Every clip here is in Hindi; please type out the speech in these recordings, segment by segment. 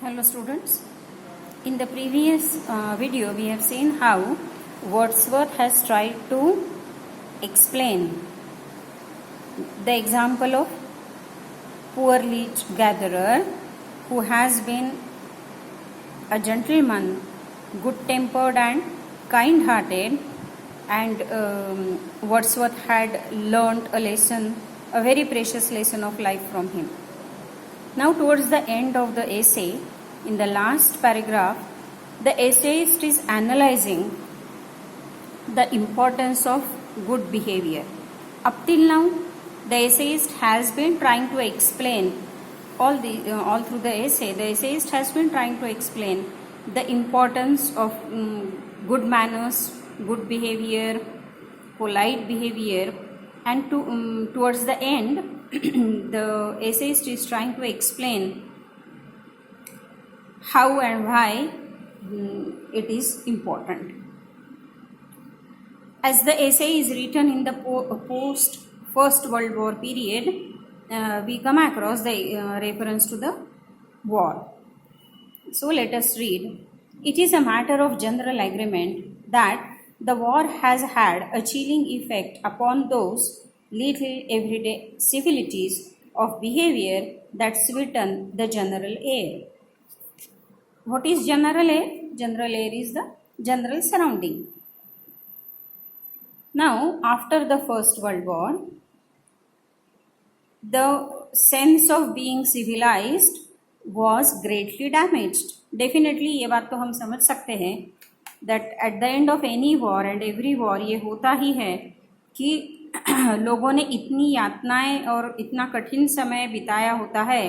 Hello students. In the previous video we have seen how Wordsworth has tried to explain the example of poor leech gatherer who has been a gentleman, good tempered and kind hearted, and Wordsworth had learnt a lesson, a very precious lesson of life from him. Now towards the end of the essay, in the last paragraph, the essayist is analyzing the importance of good behavior. Up till now, the essayist has been trying to explain all through the essay. The essayist has been trying to explain the importance of good manners, good behavior, polite behavior, and towards the end, the essayist is trying to explain how and why it is important. As the essay is written in the post First World War period, we come across the reference to the war. So let us read. It is a matter of general agreement that the war has had a chilling effect upon those little everyday civilities of behavior that sweeten the general air. What is general air? General air is the general surrounding. Now, after the First World War, the sense of being civilized was greatly damaged. Definitely ये बात तो हम समझ सकते हैं that at the end of any war and every war ये होता ही है कि लोगों ने इतनी यातनाएं और इतना कठिन समय बिताया होता है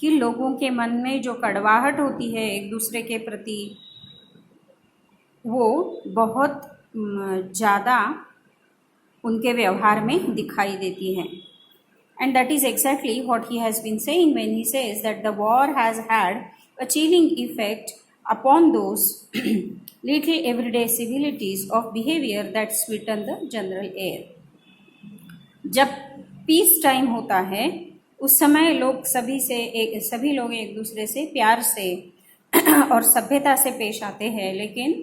कि लोगों के मन में जो कड़वाहट होती है एक दूसरे के प्रति वो बहुत ज़्यादा उनके व्यवहार में दिखाई देती है. And that is exactly what he has been saying when he says that the war has had a chilling effect upon those little everyday civilities of behavior that sweeten the general air. जब पीस टाइम होता है उस समय लोग सभी लोग एक दूसरे से प्यार से और सभ्यता से पेश आते हैं, लेकिन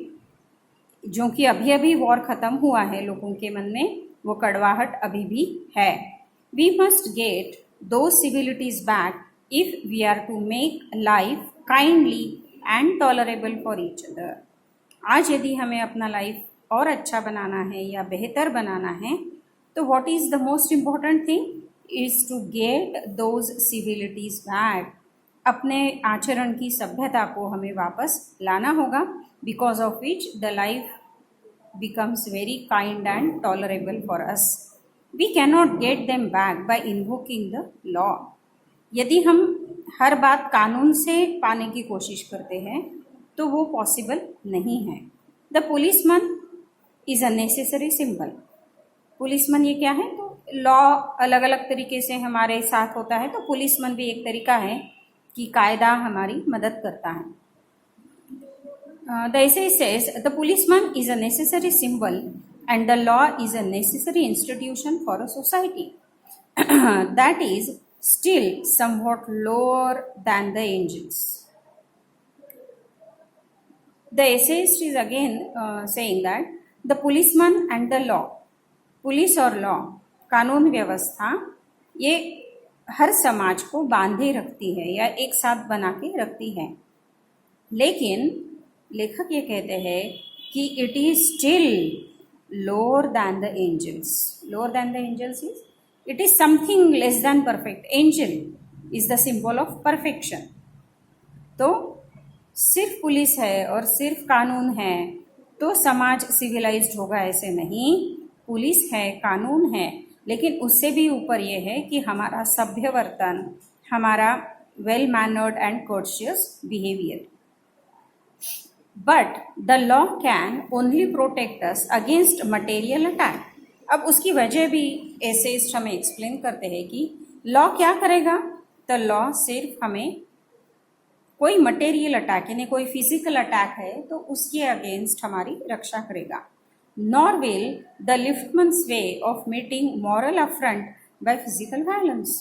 जो कि अभी वॉर ख़त्म हुआ है लोगों के मन में वो कड़वाहट अभी भी है. We must get those civilities back if we are to make life kindly and tolerable for each other. आज यदि हमें अपना लाइफ और अच्छा बनाना है या बेहतर बनाना है तो what is the most important thing is to get those civilities back. अपने आचरण की सभ्यता को हमें वापस लाना होगा, because of which the life becomes very kind and tolerable for us. We cannot get them back by invoking the law. यदि हम हर बात कानून से पाने की कोशिश करते हैं तो वो पॉसिबल नहीं है. The policeman is a necessary symbol. Policeman ये क्या है? तो लॉ अलग अलग तरीके से हमारे साथ होता है, तो पुलिसमैन भी एक तरीका है कि कायदा हमारी मदद करता है. The essay says the policeman is a necessary symbol and the law is a necessary institution for a society that is still somewhat lower than the angels. The essayist is again saying that the policeman and the law, police और लॉ, कानून व्यवस्था, ये हर समाज को बांधे रखती है या एक साथ बना के रखती है, लेकिन लेखक ये कहते हैं कि it is still lower than the angels. Lower than the angels is it is something less than perfect. Angel is the symbol of perfection. तो सिर्फ पुलिस है और सिर्फ कानून है तो समाज सिविलाइज्ड होगा, ऐसे नहीं. पुलिस है, कानून है, लेकिन उससे भी ऊपर ये है कि हमारा सभ्य वर्तन, हमारा well mannered and courteous behaviour. But the law can only protect us against material attack. अब उसकी वजह भी एसेइस्ट हमें एक्सप्लेन करते हैं कि लॉ क्या करेगा. तो लॉ सिर्फ हमें कोई मटेरियल अटैक यानी कोई फिजिकल अटैक है तो उसके अगेंस्ट हमारी रक्षा करेगा. Nor will the liftman's way of meeting moral affront by physical violence.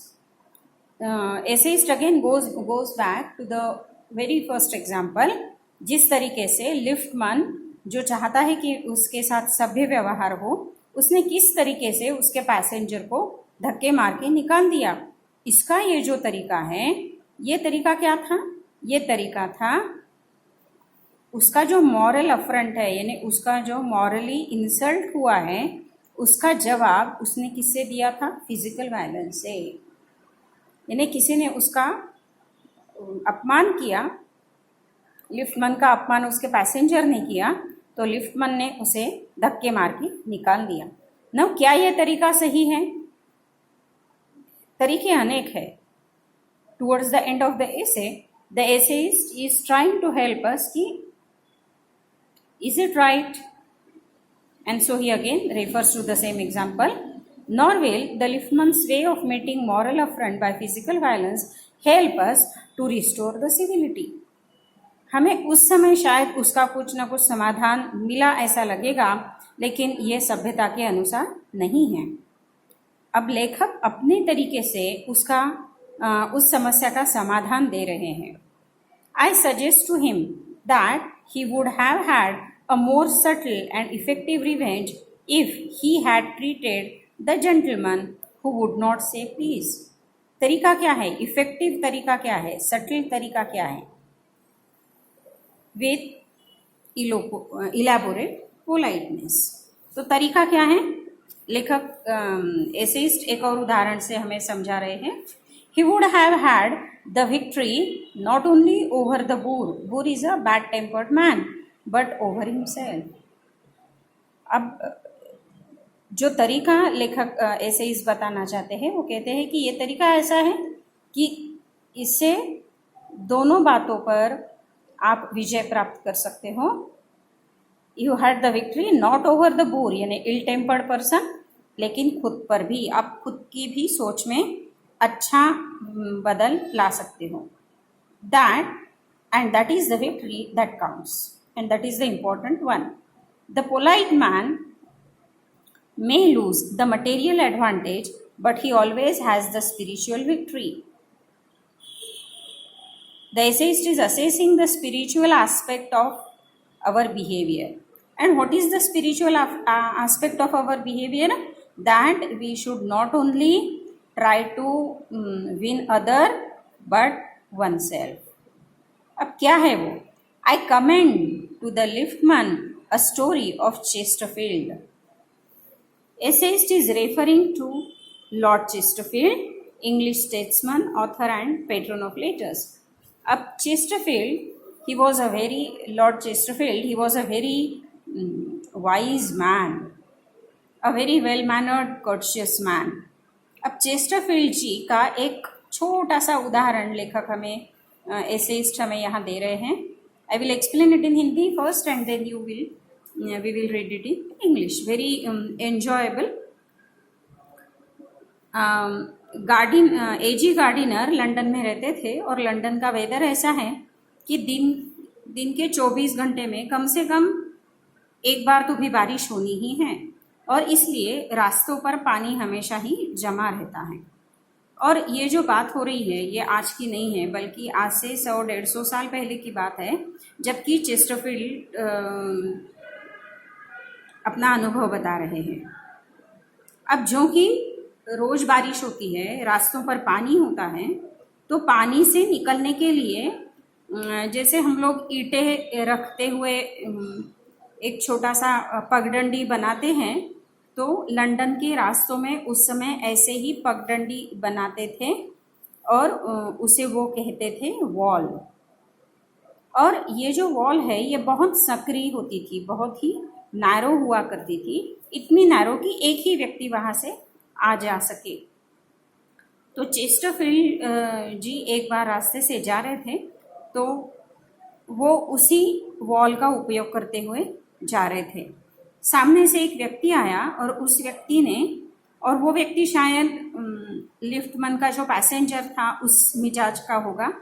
Essayist again goes back to the very first example, जिस तरीके से लिफ्टमैन जो चाहता है कि उसके साथ सभ्य व्यवहार हो, उसने किस तरीके से उसके पैसेंजर को धक्के मार के निकाल दिया। इसका ये जो तरीका है, ये तरीका क्या था? ये तरीका था उसका जो मॉरल अफरंट है, यानी उसका जो मॉरली इंसल्ट हुआ है, उसका जवाब उसने किससे दिया था? फिजिकल वायलेंस से। यानी किसी ने उसका अपमान किया, लिफ्टमैन का अपमान उसके पैसेंजर ने किया, तो लिफ्टमैन ने उसे धक्के मार के निकाल दिया। ना क्या ये तरीका सही है? तरीके अनेक है। Towards the end of the essay, the essayist is trying to help us कि is it right? And so he again refers to the same example. Nor will the liftman's way of meeting moral affront by physical violence help us to restore the civility. हमें उस समय शायद उसका कुछ ना कुछ समाधान मिला ऐसा लगेगा, लेकिन ये सभ्यता के अनुसार नहीं है। अब लेखक अपने तरीके से उस समस्या का समाधान दे रहे हैं। I suggest to him that he would have had a more subtle and effective revenge if he had treated the gentleman who would not say please. तरीका क्या है? इफेक्टिव तरीका क्या है? सटल तरीका क्या है? With elaborate politeness. तो तरीका क्या है? लेखक एसेइस्ट एक और उदाहरण से हमें समझा रहे हैं। He would have had the victory not only over the boor. Boor is a bad-tempered man, but over himself. अब जो तरीका लेखक एसेइस्ट बताना चाहते हैं, वो कहते हैं कि ये तरीका ऐसा है कि इससे दोनों बातों पर आप विजय प्राप्त कर सकते हो। You had the victory not over the boor, यानी ill-tempered person, लेकिन खुद पर भी, आप खुद की भी सोच में अच्छा बदल ला सकते हो। that is the victory that counts, and that is the important one. The polite man may lose the material advantage, but he always has the spiritual victory. The essayist is assessing the spiritual aspect of our behavior. And what is the spiritual aspect of our behavior? That we should not only try to win other but oneself. अब क्या है वो? I commend to the liftman a story of Chesterfield. Essayist is referring to Lord Chesterfield, English statesman, author and patron of letters. अब Chesterfield, Lord Chesterfield, he was a very wise man, a very well-mannered, courteous man. अब चेस्टरफील्ड जी का एक छोटा सा उदाहरण लेखक हमें एसेइस्ट हमें यहाँ दे रहे हैं। I will explain it in Hindi first and then we will read it in English. Very enjoyable. A G Gardiner London में रहते थे, और लंदन का वेदर ऐसा है कि दिन के 24 घंटे में कम से कम एक बार तो भी बारिश होनी ही है, और इसलिए रास्तों पर पानी हमेशा ही जमा रहता है। और ये जो बात हो रही है ये आज की नहीं है, बल्कि आज से 100-150 साल पहले की बात है, जबकि चेस्टरफील्ड अपना अनुभव बता रहे हैं। अब जो कि रोज बारिश होती है, रास्तों पर पानी होता है, तो पानी से निकलने के लिए जैसे हम लोग ईंटें रखते हुए एक छोटा सा पगडंडी बनाते हैं, तो लंदन के रास्तों में उस समय ऐसे ही पगडंडी बनाते थे, और उसे वो कहते थे वॉल। और ये जो वॉल है ये बहुत संकरी होती थी, बहुत ही नैरो हुआ करती थी, इतनी नैरो कि एक ही व्यक्ति वहाँ से आ जा सके। तो चेस्टरफील्ड जी एक बार रास्ते से जा रहे थे, तो वो उसी वॉल का उपयोग करते हुए जा रहे थे। सामने से एक व्यक्ति आया, और उस व्यक्ति ने, और वो व्यक्ति शायद लिफ्टमैन का जो पैसेंजर था उस मिजाज का होगा,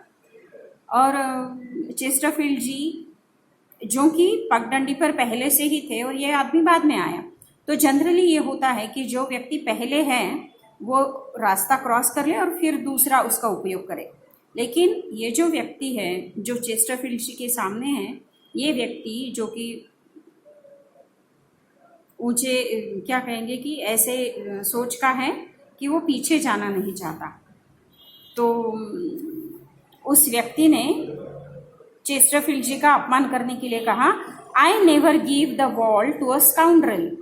और चेस्टरफील्ड जी जो कि पगडंडी पर पहले से ही थे और ये आदमी बाद में आया। तो जनरली ये होता है कि जो व्यक्ति पहले है वो रास्ता क्रॉस कर ले और फिर दूसरा उसका उपयोग करे। लेकिन ये जो व्यक्ति है जो चेस्टरफील्ड जी के सामने है, ये व्यक्ति जो कि ऊंचे क्या कहेंगे कि ऐसे सोच का है कि वो पीछे जाना नहीं चाहता। तो उस व्यक्ति ने चेस्टरफील्ड जी का अपमान करने के लिए कहा, I never give the wall to a scoundrel.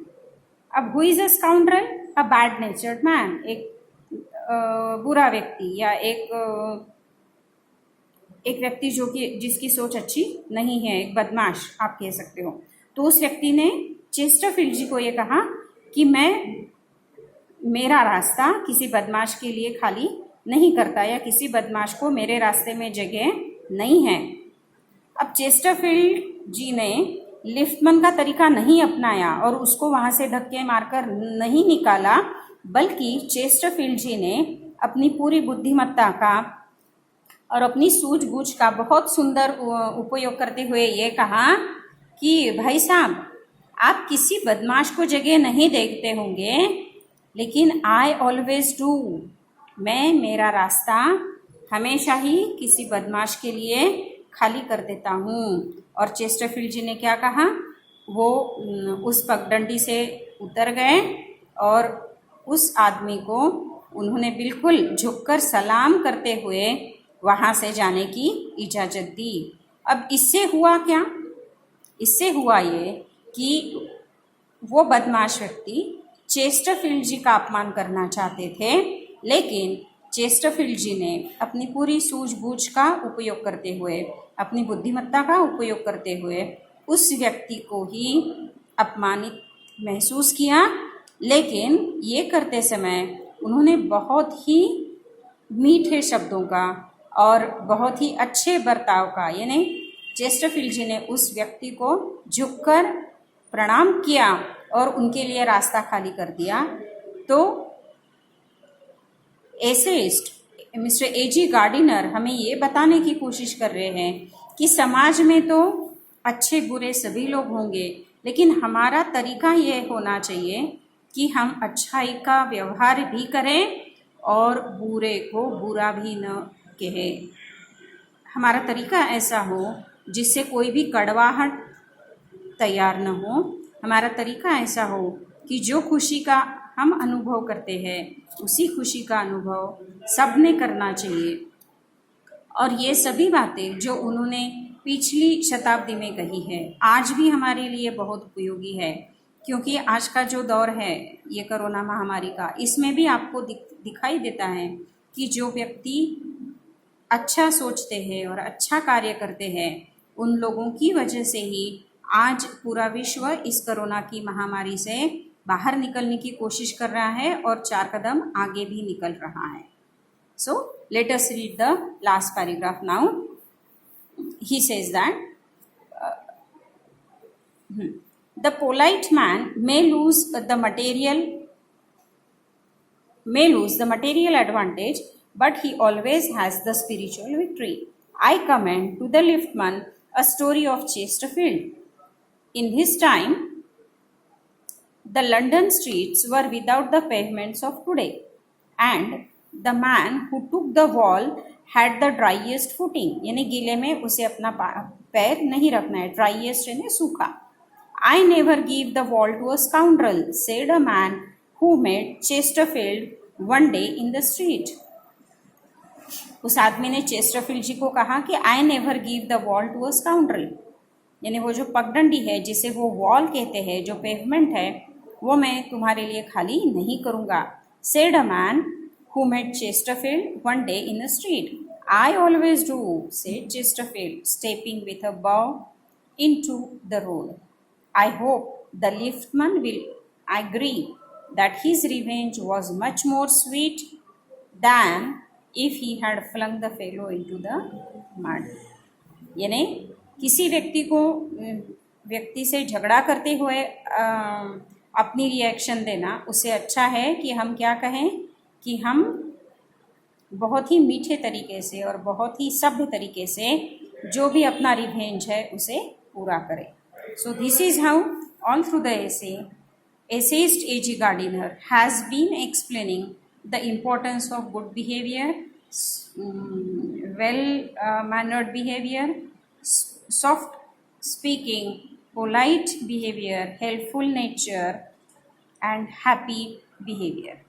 अब who is a scoundrel? A bad natured man, एक बुरा व्यक्ति या एक व्यक्ति जो कि जिसकी सोच अच्छी नहीं है, एक बदमाश आप कह सकते हो। तो उस व्यक्ति ने चेस्टरफील्ड जी को ये कहा कि मेरा रास्ता किसी बदमाश के लिए खाली नहीं करता, या किसी बदमाश को मेरे रास्ते में जगह नहीं है। अब चेस्टरफील्ड जी ने लिफ्टमैन का तरीका नहीं अपनाया और उसको वहां से धक्के मारकर नहीं निकाला, बल्कि चेस्टरफील्ड जी ने अपनी पूरी बुद्धिमत्ता का और अपनी सूझबूझ का बहुत सुंदर उपयोग करते हुए ये कहा कि भाई साहब, आप किसी बदमाश को जगह नहीं देखते होंगे, लेकिन आई ऑलवेज डू। मैं मेरा रास्ता हमेशा ही किसी बदमाश के लिए खाली कर देता हूँ। और चेस्टरफील्ड जी ने क्या कहा, वो उस पगडंडी से उतर गए और उस आदमी को उन्होंने बिल्कुल झुककर सलाम करते हुए वहाँ से जाने की इजाज़त दी। अब इससे हुआ क्या? इससे हुआ ये कि वो बदमाश व्यक्ति चेस्टरफील्ड जी का अपमान करना चाहते थे, लेकिन चेस्टरफील्ड जी ने अपनी पूरी सूझबूझ का उपयोग करते हुए, अपनी बुद्धिमत्ता का उपयोग करते हुए उस व्यक्ति को ही अपमानित महसूस किया। लेकिन ये करते समय उन्होंने बहुत ही मीठे शब्दों का और बहुत ही अच्छे बर्ताव का, यानी चेस्टरफील्ड जी ने उस व्यक्ति को झुककर प्रणाम किया और उनके लिए रास्ता खाली कर दिया। तो एसेइस्ट मिस्टर ए.जी. गार्डिनर हमें ये बताने की कोशिश कर रहे हैं कि समाज में तो अच्छे बुरे सभी लोग होंगे, लेकिन हमारा तरीका ये होना चाहिए कि हम अच्छाई का व्यवहार भी करें और बुरे को बुरा भी न कहें। हमारा तरीका ऐसा हो जिससे कोई भी कड़वाहट तैयार न हो। हमारा तरीका ऐसा हो कि जो खुशी का हम अनुभव करते हैं उसी खुशी का अनुभव सबने करना चाहिए। और ये सभी बातें जो उन्होंने पिछली शताब्दी में कही है, आज भी हमारे लिए बहुत उपयोगी है, क्योंकि आज का जो दौर है ये कोरोना महामारी का, इसमें भी आपको दिखाई देता है कि जो व्यक्ति अच्छा सोचते हैं और अच्छा कार्य करते हैं, उन लोगों की वजह से ही आज पूरा विश्व इस कोरोना की महामारी से बाहर निकलने की कोशिश कर रहा है और 4 कदम आगे भी निकल रहा है। So let us read the last paragraph now. He says that the polite man may lose the material advantage, but he always has the spiritual victory. I commend to the liftman a story of Chesterfield. In his time, the London streets were without the pavements of today, and the man who took the wall had the driest footing. यानी गीले में उसे अपना पैर नहीं रखना है, driest यानी सूखा. I never give the wall to a scoundrel, said a man who met Chesterfield one day in the street. उस आदमी ने चेस्टरफील्ड जी को कहा कि I never give the wall to a scoundrel, यानी वो जो पगडंडी है जिसे वो वॉल कहते हैं, जो पेवमेंट है, वो मैं तुम्हारे लिए खाली नहीं करूँगा. said a man who met Chesterfield one day in the street. I always do, said Chesterfield, stepping with a bow into the road. I hope the liftman will agree that his revenge was much more sweet than if he had flung the fellow into the mud. यानी किसी व्यक्ति से झगड़ा करते हुए अपनी रिएक्शन देना, उससे अच्छा है कि हम क्या कहें कि हम बहुत ही मीठे तरीके से और बहुत ही सभ्य तरीके से जो भी अपना रिवेंज है उसे पूरा करें. So this is how all through the essayist A.G. Gardiner has been explaining the importance of good behavior well mannered behavior, soft speaking, polite behavior, helpful nature, and happy behavior.